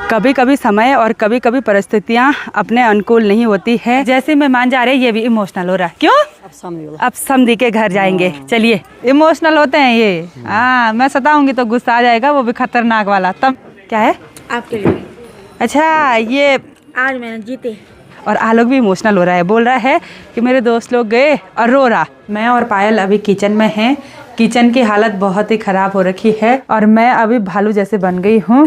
कभी कभी समय और कभी कभी परिस्थितियाँ अपने अनुकूल नहीं होती है। जैसे मेहमान जा रहे हैं, ये भी इमोशनल हो रहा है। क्यों? अब समधी के घर जाएंगे। चलिए, इमोशनल होते हैं ये। हाँ, मैं सताऊंगी तो गुस्सा आ जाएगा, वो भी खतरनाक वाला। तब क्या है आपके लिए? अच्छा, ये आज मैंने जीते। और आलोक भी इमोशनल हो रहा है, बोल रहा है कि मेरे दोस्त लोग गए और रो रहा। मैं और पायल अभी किचन में हैं। किचन की हालत बहुत ही खराब हो रखी है और मैं अभी भालू जैसे बन गई हूँ।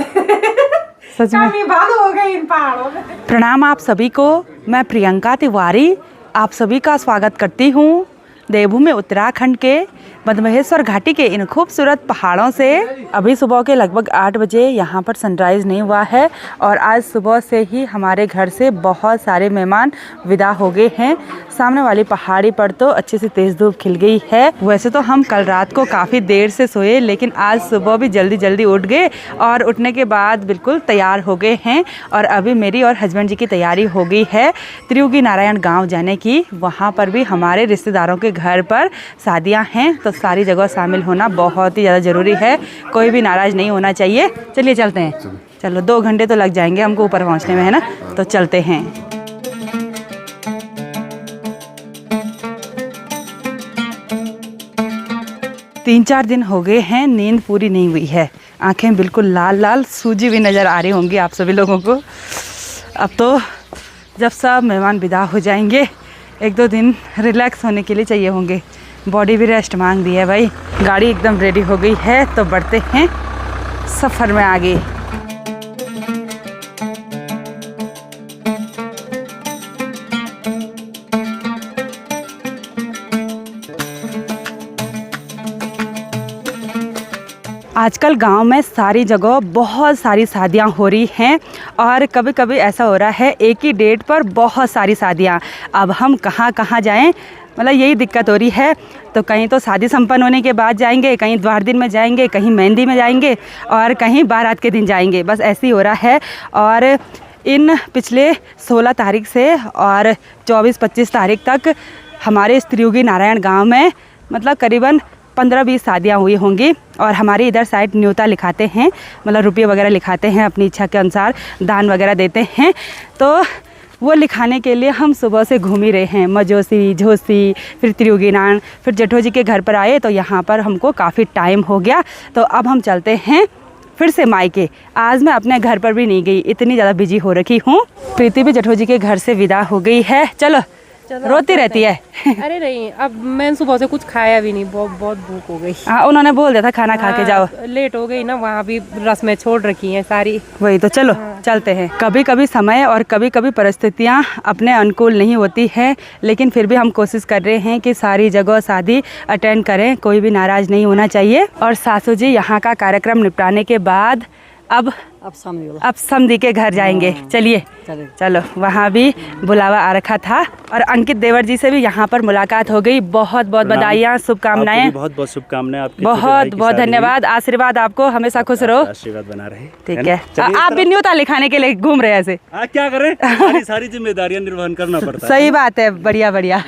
सच में भालू हो गई इन पहाड़ों में। प्रणाम आप सभी को। मैं प्रियंका तिवारी आप सभी का स्वागत करती हूँ देवभूमि उत्तराखंड के मधमहेश्वर घाटी के इन खूबसूरत पहाड़ों से। अभी सुबह के लगभग 8 बजे यहाँ पर सनराइज़ नहीं हुआ है और आज सुबह से ही हमारे घर से बहुत सारे मेहमान विदा हो गए हैं। सामने वाली पहाड़ी पर तो अच्छे से तेज़ धूप खिल गई है। वैसे तो हम कल रात को काफ़ी देर से सोए, लेकिन आज सुबह भी जल्दी जल्दी उठ गए और उठने के बाद बिल्कुल तैयार हो गए हैं। और अभी मेरी और हस्बैंड जी की तैयारी हो गई है त्रियुगी नारायण गाँव जाने की। वहाँ पर भी हमारे रिश्तेदारों के घर पर शादियाँ हैं, तो सारी जगह शामिल होना बहुत ही ज़्यादा ज़रूरी है। कोई भी नाराज़ नहीं होना चाहिए। चलिए चलते हैं। चलो 2 घंटे तो लग जाएंगे हमको ऊपर पहुँचने में, है ना? तो चलते हैं। तीन 4 दिन हो गए हैं, नींद पूरी नहीं हुई है। आंखें बिल्कुल लाल लाल सूजी हुई नज़र आ रही होंगी आप सभी लोगों को। अब तो जब सब मेहमान विदा हो जाएंगे, 1-2 दिन रिलैक्स होने के लिए चाहिए होंगे। बॉडी भी रेस्ट मांग रही है भाई। गाड़ी एकदम रेडी हो गई है, तो बढ़ते हैं सफ़र में आगे। आजकल गांव में सारी जगह बहुत सारी शादियां हो रही हैं और कभी कभी ऐसा हो रहा है एक ही डेट पर बहुत सारी शादियां। अब हम कहां कहां जाएं, मतलब यही दिक्कत हो रही है। तो कहीं तो शादी संपन्न होने के बाद जाएंगे, कहीं द्वार दिन में जाएंगे, कहीं मेहंदी में जाएंगे और कहीं बारात के दिन जाएंगे। बस ऐसे ही हो रहा है। और इन पिछले 16 तारीख से और 24-25 तारीख तक हमारे इस त्रियुगी नारायण गाँव में मतलब करीबन 15-20 शादियाँ हुई होंगी। और हमारे इधर साइड न्योता लिखाते हैं, मतलब रुपये वगैरह लिखाते हैं, अपनी इच्छा के अनुसार दान वगैरह देते हैं। तो वो लिखाने के लिए हम सुबह से घूम ही रहे हैं। मजोसी, झोसी, फिर त्रियुगी नारायण, फिर जेठो जी के घर पर आए, तो यहाँ पर हमको काफ़ी टाइम हो गया। तो अब हम चलते हैं फिर से मायके। आज मैं अपने घर पर भी नहीं गई, इतनी ज़्यादा बिजी हो रखी हूँ। प्रीति भी जेठो जी के घर से विदा हो गई है। चलो रोती रहती है। अरे नहीं, अब मैं सुबह से कुछ खाया भी नहीं, बहुत भूख हो गई। हाँ, उन्होंने बोल दिया था खाना खा के जाओ। लेट हो गई ना, वहाँ भी रस्में छोड़ रखी हैं सारी। वही तो, चलो चलते हैं। कभी कभी समय और कभी कभी परिस्थितियाँ अपने अनुकूल नहीं होती है, लेकिन फिर भी हम कोशिश कर रहे हैं कि सारी जगह शादी अटेंड करें, कोई भी नाराज़ नहीं होना चाहिए। और सासू जी यहाँ का कार्यक्रम निपटाने के बाद अब समधी के घर जाएंगे। चलिए चलो, वहाँ भी बुलावा आ रखा था। और अंकित देवर जी से भी यहाँ पर मुलाकात हो गई। बहुत बहुत बधाइयाँ, शुभकामनाएं। बहुत बहुत शुभकामनाएं आपकी। बहुत बहुत धन्यवाद। आशीर्वाद आपको, हमेशा खुश रहो। आशीर्वाद बना रहे। ठीक है। आप भी न्योता लिखाने के लिए घूम रहे हैं ऐसे? क्या करें, सारी जिम्मेदारियां निर्वहन करना पड़ता है। सही बात है, बढ़िया बढ़िया।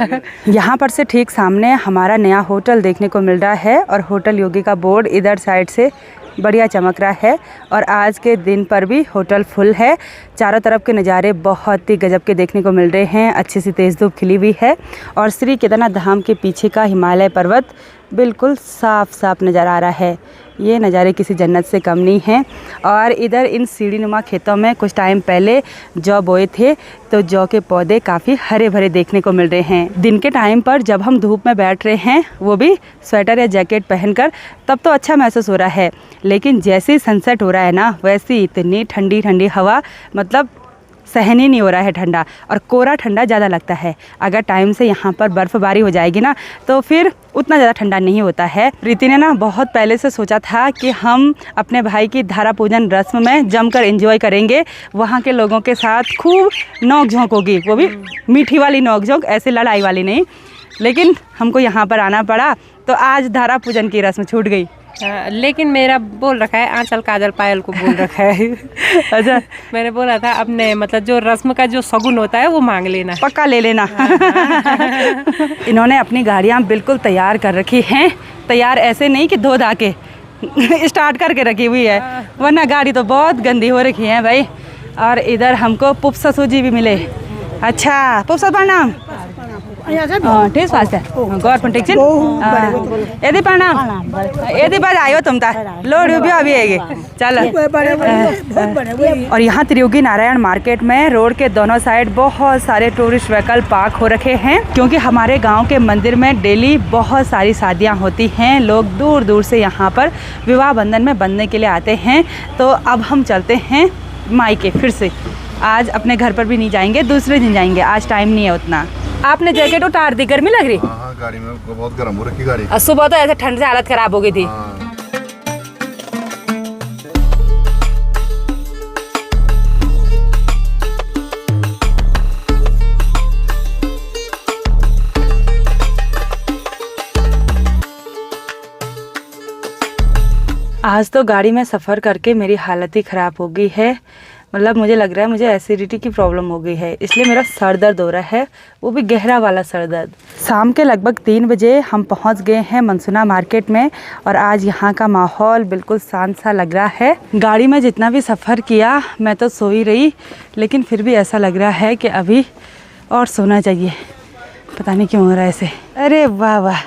यहाँ पर से ठीक सामने हमारा नया होटल देखने को मिल रहा है और होटल योगी का बोर्ड इधर साइड से बढ़िया चमक रहा है। और आज के दिन पर भी होटल फुल है। चारों तरफ के नज़ारे बहुत ही गजब के देखने को मिल रहे हैं। अच्छी सी तेज़ धूप खिली हुई है और श्री केदारनाथ धाम के पीछे का हिमालय पर्वत बिल्कुल साफ साफ नज़र आ रहा है। ये नज़ारे किसी जन्नत से कम नहीं हैं। और इधर इन सीढ़ी नुमा खेतों में कुछ टाइम पहले जौ बोए थे, तो जौ के पौधे काफ़ी हरे भरे देखने को मिल रहे हैं। दिन के टाइम पर जब हम धूप में बैठ रहे हैं, वो भी स्वेटर या जैकेट पहनकर, तब तो अच्छा महसूस हो रहा है। लेकिन जैसे ही सनसेट हो रहा है ना, वैसी इतनी ठंडी ठंडी हवा, मतलब सहन ही नहीं हो रहा है ठंडा। और कोरा ठंडा ज़्यादा लगता है। अगर टाइम से यहाँ पर बर्फ़बारी हो जाएगी ना, तो फिर उतना ज़्यादा ठंडा नहीं होता है। प्रीति ने ना बहुत पहले से सोचा था कि हम अपने भाई की धारा पूजन रस्म में जमकर एंजॉय करेंगे। वहाँ के लोगों के साथ खूब नोक झोंक होगी, वो भी मीठी वाली नोक झोंक, ऐसे लड़ाई वाली नहीं। लेकिन हमको यहाँ पर आना पड़ा, तो आज धारा पूजन की रस्म छूट गई। लेकिन मेरा बोल रखा है, आंचल काजल पायल को बोल रखा है। अच्छा, मैंने बोला था अपने मतलब जो रस्म का जो सगुन होता है वो मांग लेना, पक्का ले लेना। इन्होंने अपनी गाड़ियाँ बिल्कुल तैयार कर रखी हैं। तैयार ऐसे नहीं कि धो धा के, स्टार्ट करके रखी हुई है, वरना गाड़ी तो बहुत गंदी हो रखी है भाई। और इधर हमको पुप ससुर जी भी मिले। अच्छा पुप ससुर प्रणाम। ठीक बात है, गौर ठीक छे। यदि प्रणाम, यदि बार आयो तुम ता लोड भी अभी आएगी। चलो। और यहाँ त्रियोगी नारायण मार्केट में रोड के दोनों साइड बहुत सारे टूरिस्ट व्हीकल पार्क हो रखे हैं, क्योंकि हमारे गांव के मंदिर में डेली बहुत सारी शादियां होती हैं। लोग दूर दूर से यहाँ पर विवाह बंधन में बंधने के लिए आते हैं। तो अब हम चलते हैं मायके फिर से। आज अपने घर पर भी नहीं जाएंगे, दूसरे दिन जाएंगे, आज टाइम नहीं है उतना। आपने जैकेट उतार दी, गर्मी लग रही? हाँ, गाड़ी में बहुत गर्म हो रखी गाड़ी। सुबह तो ऐसे ठंड से हालत खराब हो गई थी। आज तो गाड़ी में सफ़र करके मेरी हालत ही ख़राब हो गई है। मतलब मुझे लग रहा है मुझे एसिडिटी की प्रॉब्लम हो गई है, इसलिए मेरा सर दर्द हो रहा है, वो भी गहरा वाला सर दर्द। शाम के लगभग 3 बजे हम पहुंच गए हैं मनसुना मार्केट में, और आज यहाँ का माहौल बिल्कुल शांत सा लग रहा है। गाड़ी में जितना भी सफ़र किया मैं तो सो ही रही, लेकिन फिर भी ऐसा लग रहा है कि अभी और सोना चाहिए। पता नहीं क्यों हो रहा है ऐसे। अरे वाह वाह,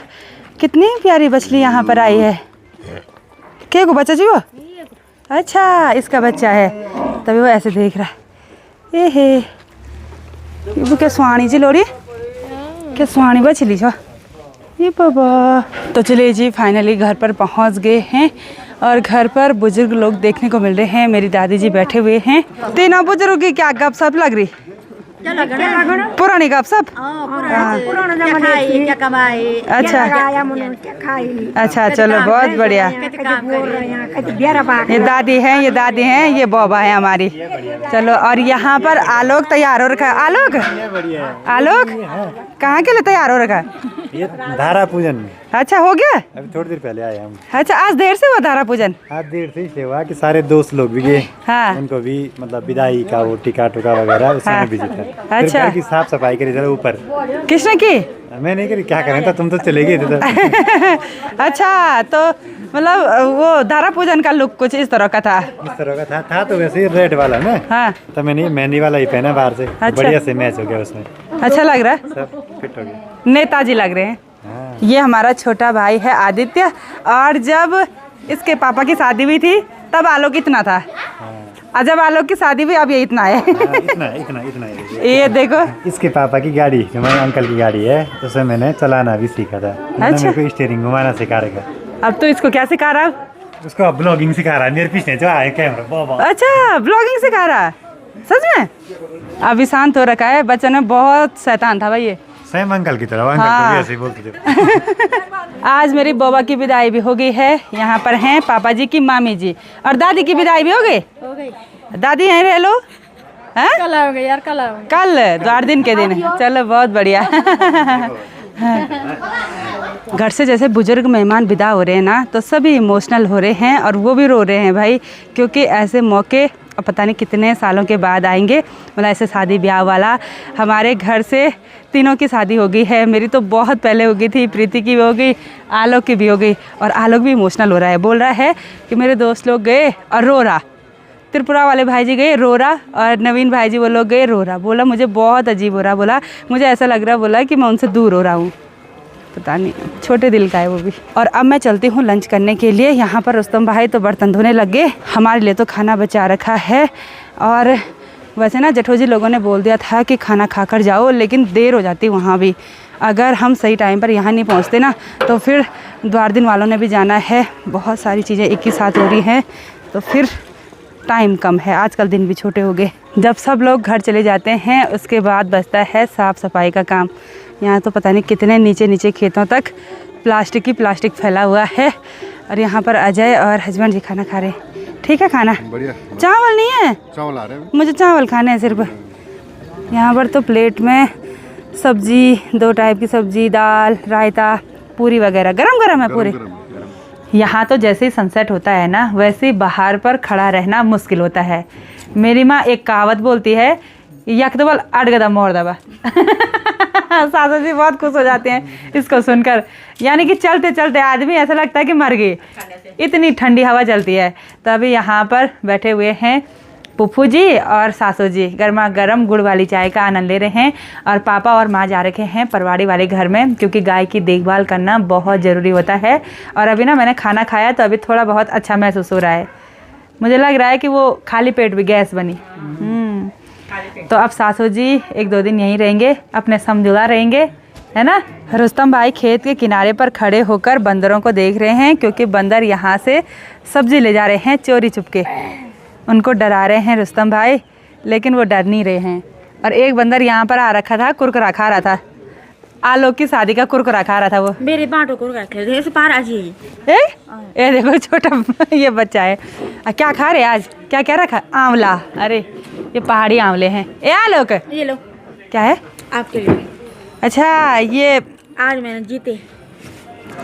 कितनी प्यारी मछली यहाँ पर आई है। क्या को बच्चा जी वो? अच्छा इसका बच्चा है, तभी वो ऐसे देख रहा है। ए हे वो क्या सुहानी जी लोरी, क्या सुहानी बचली छो ये बाबा। तो चलिए जी फाइनली घर पर पहुंच गए हैं, और घर पर बुजुर्ग लोग देखने को मिल रहे हैं। मेरी दादी जी बैठे हुए हैं। तीनों बुजुर्ग की क्या गपशप लग रही? पुरानी गपशप। अच्छा अच्छा, चलो बहुत बढ़िया। ये दादी हैं, ये दादी हैं, ये बौबा है हमारी। चलो, और यहाँ पर आलोक तैयार हो रखा है। आलोक, आलोक कहाँ के लिए तैयार हो रखा है? ये धारा पूजन। अच्छा हो गया, अभी थोड़ी देर पहले आए हम। अच्छा आज देर से हुआ धारा पूजन? आज देर से इसलिए हुआ कि सारे दोस्त लोग भी गए। हाँ। उनको भी मतलब विदाई का वो टिका टुका वगैरह उसमें बिजी थे। अच्छा। घर की साफ सफाई करी जरा ऊपर। किसने की? मैं नहीं करी, क्या करें, तो तुम तो चले गए थे। अच्छा, तो मतलब वो धारा पूजन का लुक कुछ इस तरह का था? इस तरह का था तो वैसे ही रेड वाला ना। हाँ। तो मैंने मेहंदी वाला ही पहना बाहर से। अच्छा। बढ़िया से मैच हो गया उसमें। अच्छा लग रहा है, सब फिट हो गया। नेताजी लग रहे हैं। हाँ। ये हमारा छोटा भाई है आदित्य, और जब इसके पापा की शादी हुई थी तब आलोक इतना था। और जब आलोक की शादी हुई अब ये इतना है। इतना इतना इतना ये देखो, इसके पापा की गाड़ी, हमारे अंकल की गाड़ी है, उसे मैंने चलाना भी सीखा था। अच्छा। मेरे को स्टीयरिंग घुमाना सिखा रखा। अब तो इसको क्या सिखा रहा? उसको ब्लॉगिंग सिखा रहा है, मेरे पीछे जो आए कैमरा बाबा। अच्छा ब्लॉगिंग सिखा रहा है, सच में? अभी शांत हो रखा है, बच्चों ने बहुत शैतान था भाई ये। सेम अंकल की तरह, अंकल हाँ। भी ऐसे ही बोलते थे। आज मेरी बौबा की विदाई भी हो गई है। यहाँ पर हैं पापा जी की मामी जी, और दादी की विदाई भी हो गई। दादी यहीं रह लो। कल आओगे यार, कल आओगे। कल द्वार दिन के दिन है। चलो बहुत बढ़िया। घर से जैसे बुजुर्ग मेहमान विदा हो रहे हैं ना, तो सभी इमोशनल हो रहे हैं, और वो भी रो रहे हैं भाई, क्योंकि ऐसे मौके अब पता नहीं कितने सालों के बाद आएंगे। मतलब ऐसे शादी ब्याह वाला। हमारे घर से तीनों की शादी हो गई है। मेरी तो बहुत पहले हो गई थी, प्रीति की भी हो गई, आलोक की भी हो गई, और आलोक भी इमोशनल हो रहा है। बोल रहा है कि मेरे दोस्त लोग गए और रो रहा, त्रिपुरा वाले भाई जी गए रो रहा, और नवीन भाई जी वो लोग गए रो रहा। बोला मुझे बहुत अजीब हो रहा, बोला मुझे ऐसा लग रहा, बोला कि मैं उनसे दूर हो रहा हूँ। पता नहीं, छोटे दिल का है वो भी। और अब मैं चलती हूँ लंच करने के लिए। यहाँ पर रुस्तम भाई तो बर्तन धोने लग गए, हमारे लिए तो खाना बचा रखा है। और वैसे ना जेठोजी लोगों ने बोल दिया था कि खाना खाकर जाओ, लेकिन देर हो जाती वहाँ भी। अगर हम सही टाइम पर यहाँ नहीं पहुँचते ना, तो फिर द्वार दिन वालों ने भी जाना है, बहुत सारी चीज़ें एक ही साथ हो रही हैं, तो फिर टाइम कम है। आजकल दिन भी छोटे हो गए। जब सब लोग घर चले जाते हैं उसके बाद बचता है साफ़ सफाई का काम। यहाँ तो पता नहीं कितने नीचे नीचे खेतों तक प्लास्टिक ही प्लास्टिक फैला हुआ है। और यहाँ पर अजय और हस्बैंड जी खाना खा रहे हैं। ठीक है खाना? बढ़िया। चावल नहीं है? चावल आ रहे हैं। मुझे चावल खाने हैं सिर्फ। यहाँ पर तो प्लेट में सब्जी, 2 टाइप की सब्जी, दाल, रायता, पूरी वगैरह गरम गरम है पूरी। यहाँ तो जैसे ही सनसेट होता है ना, वैसे ही बाहर पर खड़ा रहना मुश्किल होता है। मेरी माँ एक कहावत बोलती है, यक दबल 8 गदा मोर दबा। सासू जी बहुत खुश हो जाते हैं इसको सुनकर। यानी कि चलते चलते आदमी ऐसा लगता है कि मर गए, इतनी ठंडी हवा चलती है। तो अभी यहाँ पर बैठे हुए हैं पुप्पू जी और सासू जी, गर्मा गर्म गुड़ वाली चाय का आनंद ले रहे हैं। और पापा और माँ जा रखे हैं परवाड़ी वाले घर में, क्योंकि गाय की देखभाल करना बहुत ज़रूरी होता है। और अभी ना मैंने खाना खाया तो अभी थोड़ा बहुत अच्छा महसूस हो रहा है। मुझे लग रहा है कि वो खाली पेट भी गैस बनी। तो अब सासू जी 1-2 दिन यहीं रहेंगे, अपने समझौता रहेंगे, है ना। रुस्तम भाई खेत के किनारे पर खड़े होकर बंदरों को देख रहे हैं, क्योंकि बंदर यहाँ से सब्जी ले जा रहे हैं चोरी चुपके। उनको डरा रहे हैं रुस्तम भाई, लेकिन वो डर नहीं रहे हैं। और एक बंदर यहाँ पर आ रखा था, कुरकुरा खा रहा था, आलोक की शादी का कुरकुरा खा रहा था वो। मेरे बाटो को रखे थे पार आज ही। ए देखो छोटा ये बच्चा है। क्या खा रहे आज, क्या क्या रखा? आंवला। अरे ये पहाड़ी आंवले हैं। ए आलोक, ये लो क्या है आपके लिए। अच्छा ये आज मैंने जीते।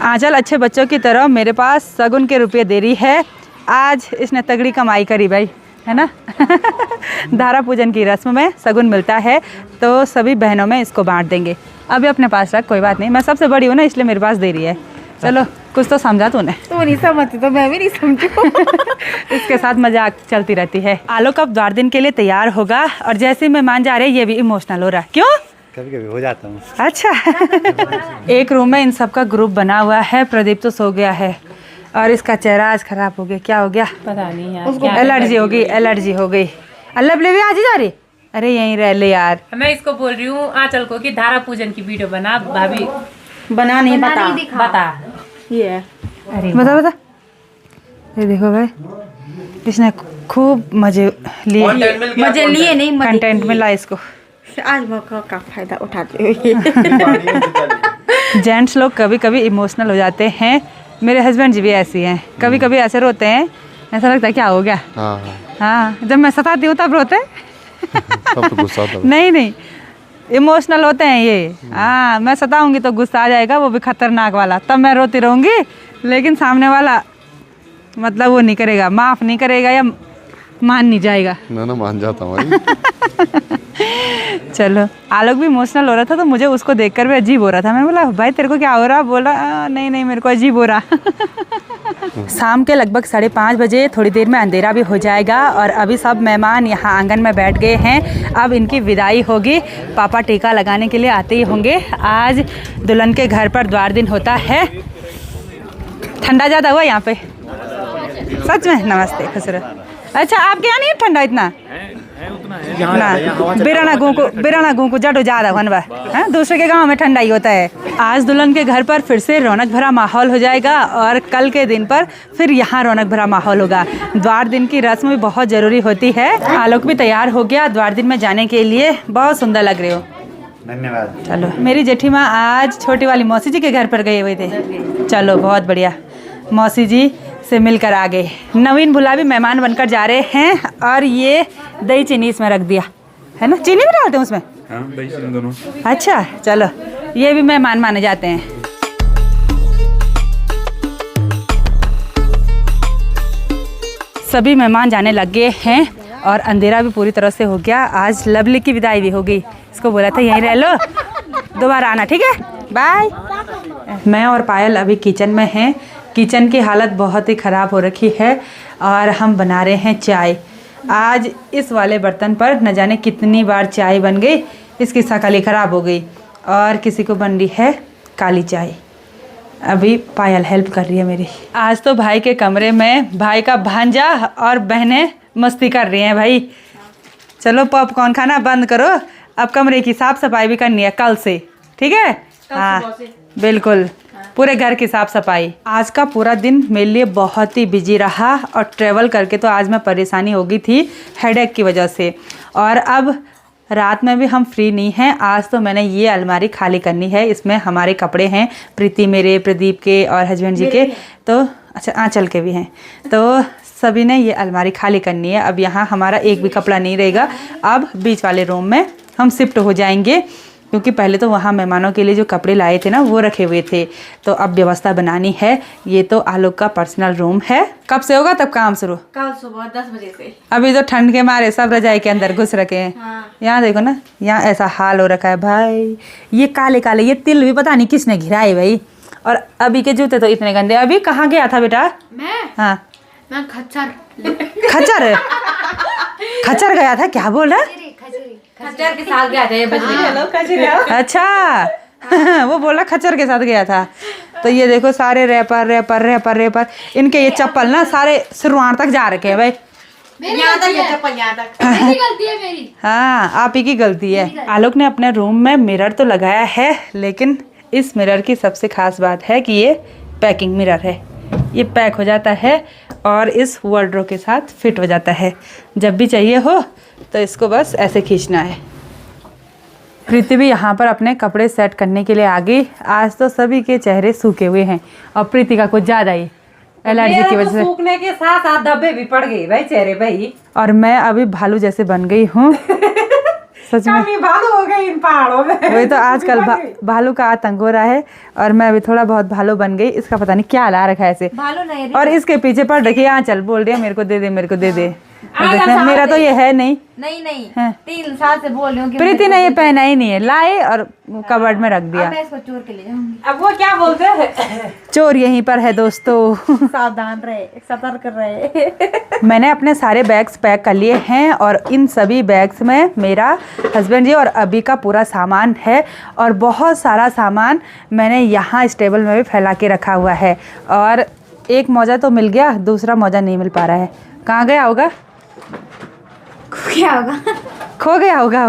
आंचल अच्छे बच्चों की तरह मेरे पास सगुन के रुपये दे रही है। आज इसने तगड़ी कमाई करी भाई, है ना। धारा पूजन की रस्म में सगुन मिलता है, तो सभी बहनों में इसको बांट देंगे। अभी अपने पास रख, कोई बात नहीं, मैं सबसे बड़ी हूँ ना, इसलिए मेरे पास दे रही है। चलो कुछ तो समझा तूने। तू नहीं समझती तो मैं भी नहीं समझू। इसके साथ मजाक चलती रहती है। आलोक अब 12 दिन के लिए तैयार होगा, और जैसे मेहमान जा रहे हैं ये भी इमोशनल हो रहा है। क्यों? कभी कभी हो जाता हूँ। अच्छा। एक रूम में इन सब का ग्रुप बना हुआ है। प्रदीप तो सो गया है और इसका चेहरा आज खराब हो गया। क्या हो गया पता नहीं यार, उसको? एलर्जी हो गई, एलर्जी हो गई। अल्लाह भी आज ही जा रही। अरे यहीं रह ले यार। मैं इसको बोल रही हूँ आंचल को कि धारा पूजन की वीडियो बना, भाभी बना नहीं बता बता। ये अरे बता बता। ये देखो भाई, इसने खूब मजे लिए। मजे लिए नहीं, मजे कंटेंट मिला इसको। आज मौका का फायदा उठाते हुए। जेंट्स लोग कभी कभी इमोशनल हो जाते हैं। मेरे हस्बैंड जी भी ऐसी हैं, कभी कभी ऐसे रोते हैं, ऐसा लगता है क्या हो गया। हाँ, जब मैं सताती हूँ तब रोते तब तो गुस्सा आता है। नहीं इमोशनल होते हैं ये। हाँ, मैं सताऊंगी तो गुस्सा आ जाएगा, वो भी खतरनाक वाला, तब मैं रोती रहूंगी। लेकिन सामने वाला मतलब वो नहीं करेगा, माफ़ नहीं करेगा या मान नहीं जाएगा। ना मान जाता हूँ। चलो, आलोक भी इमोशनल हो रहा था, तो मुझे उसको देखकर भी अजीब हो रहा था। मैंने बोला भाई तेरे को क्या हो रहा? बोला नहीं मेरे को अजीब हो रहा। शाम के लगभग 5:30 बजे, थोड़ी देर में अंधेरा भी हो जाएगा। और अभी सब मेहमान यहाँ आंगन में बैठ गए हैं। अब इनकी विदाई होगी। पापा टीका लगाने के लिए आते ही होंगे। आज दुल्हन के घर पर द्वार दिन होता है। ठंडा ज़्यादा हुआ यहाँ पे सच में? नमस्ते खुसरो। अच्छा, आपके यहाँ नहीं ठंडा इतना? बिराना गूँ को जड़ो ज़्यादा बनवा है। दूसरे के गांव में ठंडा ही होता है। आज दुल्हन के घर पर फिर से रौनक भरा माहौल हो जाएगा, और कल के दिन पर फिर यहाँ रौनक भरा माहौल होगा। द्वार दिन की रस्म भी बहुत ज़रूरी होती है। आलोक भी तैयार हो गया द्वार दिन में जाने के लिए। बहुत सुंदर लग रहे हो। धन्यवाद। चलो, मेरी जेठी माँ आज छोटी वाली मौसी जी के घर पर गए हुए थे। चलो बहुत बढ़िया, मौसी जी से मिलकर आ गए। नवीन भुला भी मेहमान बनकर जा रहे हैं। और ये दही चीनी इसमें रख दिया है ना, चीनी भी डालते हैं उसमें? हाँ, दही चीनी दोनों। अच्छा चलो, ये भी मेहमान माने जाते हैं। सभी मेहमान जाने लग गए हैं और अंधेरा भी पूरी तरह से हो गया। आज लवली की विदाई भी हो गई। इसको बोला था यहीं रह लो, दोबारा आना, ठीक है, बाय। मैं और पायल अभी किचन में हैं। किचन की हालत बहुत ही ख़राब हो रखी है और हम बना रहे हैं चाय। आज इस वाले बर्तन पर न जाने कितनी बार चाय बन गई, इसकी शक्ल ख़राब हो गई। और किसी को बन रही है काली चाय। अभी पायल हेल्प कर रही है मेरी। आज तो भाई के कमरे में भाई का भांजा और बहनें मस्ती कर रही हैं भाई। चलो पॉपकॉर्न खाना बंद करो, अब कमरे की साफ़ सफाई भी करनी है कल से, ठीक है? हाँ बिल्कुल, पूरे घर की साफ़ सफाई। आज का पूरा दिन मेरे लिए बहुत ही बिजी रहा और ट्रैवल करके तो आज मैं परेशानी हो गई थी हेडेक की वजह से। और अब रात में भी हम फ्री नहीं हैं। आज तो मैंने ये अलमारी खाली करनी है। इसमें हमारे कपड़े हैं, प्रीति मेरे, प्रदीप के और हस्बैंड जी के, तो अच्छा आंचल के भी हैं। तो सभी ने ये अलमारी खाली करनी है। अब यहाँ हमारा एक भी कपड़ा नहीं रहेगा। अब बीच वाले रूम में हम शिफ्ट हो जाएंगे। क्योंकि पहले तो वहाँ मेहमानों के लिए जो कपड़े लाए थे ना वो रखे हुए थे, तो अब व्यवस्था बनानी है। ये तो आलोक का पर्सनल रूम है। कब से होगा तब काम शुरू? कल सुबह 10 बजे से। अभी तो ठंड के मारे सब रजाई के अंदर घुस रखे हैं। हाँ। यहाँ देखो ना, यहाँ ऐसा हाल हो रखा है भाई। ये काले काले ये तिल भी पता नहीं किसने घिराए भाई। और अभी के जूते तो इतने गंदे। अभी कहाँ गया था बेटा? हाँ मैं खच्चर खच्चर खच्चर गया था, क्या बोल रहा? खच्चर के साथ गया था। अच्छा वो बोला खच्चर के साथ गया था। तो ये देखो सारे रैपर रैपर रैपर रैपर, इनके ये चप्पल ना सारे सिरवार तक जा रखे हैं भाई। यहाँ तक ये चप्पल, यहाँ तक। गलती है मेरी। हाँ आप ही की गलती है। आलोक ने अपने रूम में मिरर तो लगाया है, लेकिन इस मिरर की सबसे खास बात है कि ये पैकिंग मिरर है। ये पैक हो जाता है और इस वार्डरोब के साथ फिट हो जाता है। जब भी चाहिए हो तो इसको बस ऐसे खींचना है। प्रीति भी यहाँ पर अपने कपड़े सेट करने के लिए आ गई। आज तो सभी के चेहरे सूखे हुए हैं और प्रीति का कुछ ज़्यादा ही एलर्जी की वजह से सूखने के साथ साथ धब्बे भी पड़ गए भाई चेहरे पे ही। और मैं अभी भालू जैसे बन गई हूँ सच में। कमी भालू हो गई इन पहाड़ों में। वही तो आजकल भालू का आतंक हो रहा है और मैं अभी थोड़ा बहुत भालू बन गई। इसका पता नहीं क्या ला रखा है ऐसे। भालू नहीं और इसके पीछे पड़ रखी है, यहाँ चल बोल रही है मेरे को दे दे मेरे को दे दे। देखना मेरा तो ये है नहीं। नहीं हाँ। 3 साल से बोल रही हूँ कि प्रीति ने ये पहना ही नहीं है, लाए और कबर्ड में रख दिया। मैं इसको चोर के ले जाऊंगी। अब वो क्या बोलते हैं, चोर यहीं पर है दोस्तों। सावधान रहे, सतर्क रहे। मैंने अपने सारे बैग्स पैक कर लिए हैं और इन सभी बैग्स में मेरा हस्बैंड जी और अभी का पूरा सामान है। और बहुत सारा सामान मैंने यहाँ इस टेबल में भी फैला के रखा हुआ है। और एक मोजा तो मिल गया, दूसरा मोजा नहीं मिल पा रहा है। कहाँ गया होगा? क्या होगा? खो गया होगा।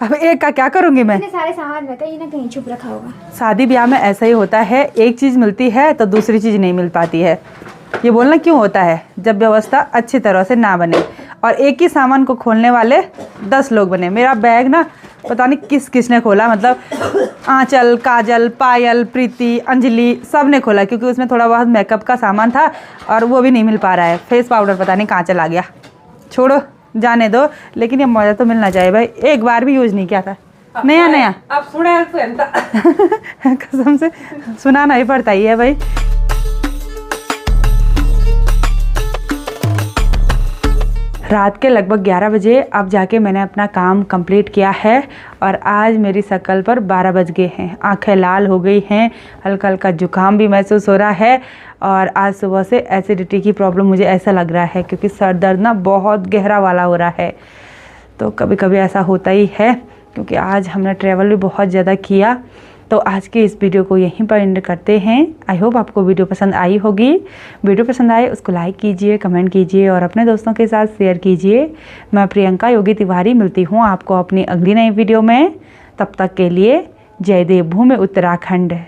अब एक का क्या करूँगी मैं? इतने सारे सामान में कहीं ना कहीं छुप रखा होगा। शादी ब्याह में ऐसा ही होता है, एक चीज़ मिलती है तो दूसरी चीज़ नहीं मिल पाती है। ये बोलना क्यों होता है? जब व्यवस्था अच्छी तरह से ना बने और एक ही सामान को खोलने वाले 10 लोग बने। मेरा बैग ना पता नहीं किस किसने खोला, मतलब आंचल, काजल, पायल, प्रीति, अंजलि सब ने खोला, क्योंकि उसमें थोड़ा बहुत मेकअप का सामान था और वो भी नहीं मिल पा रहा है। फेस पाउडर पता नहीं कहाँ चला गया। छोड़ो, जाने दो। लेकिन ये मौजा तो मिलना चाहिए भाई, एक बार भी यूज़ नहीं किया था। नया नया अब सुने कसम से सुनाना ही पड़ता ही है भाई। रात के लगभग 11 बजे अब जाके मैंने अपना काम कंप्लीट किया है और आज मेरी शक्ल पर 12 बज गए हैं। आंखें लाल हो गई हैं, हल्का हल्का जुकाम भी महसूस हो रहा है और आज सुबह से एसिडिटी की प्रॉब्लम मुझे ऐसा लग रहा है, क्योंकि सर दर्द ना बहुत गहरा वाला हो रहा है। तो कभी कभी ऐसा होता ही है, क्योंकि आज हमने ट्रैवल भी बहुत ज़्यादा किया। तो आज की इस वीडियो को यहीं पर एंड करते हैं। आई होप आपको वीडियो पसंद आई होगी। वीडियो पसंद आए उसको लाइक कीजिए, कमेंट कीजिए और अपने दोस्तों के साथ शेयर कीजिए। मैं प्रियंका योगी तिवारी मिलती हूँ आपको अपनी अगली नई वीडियो में। तब तक के लिए जय देवभूमि उत्तराखंड।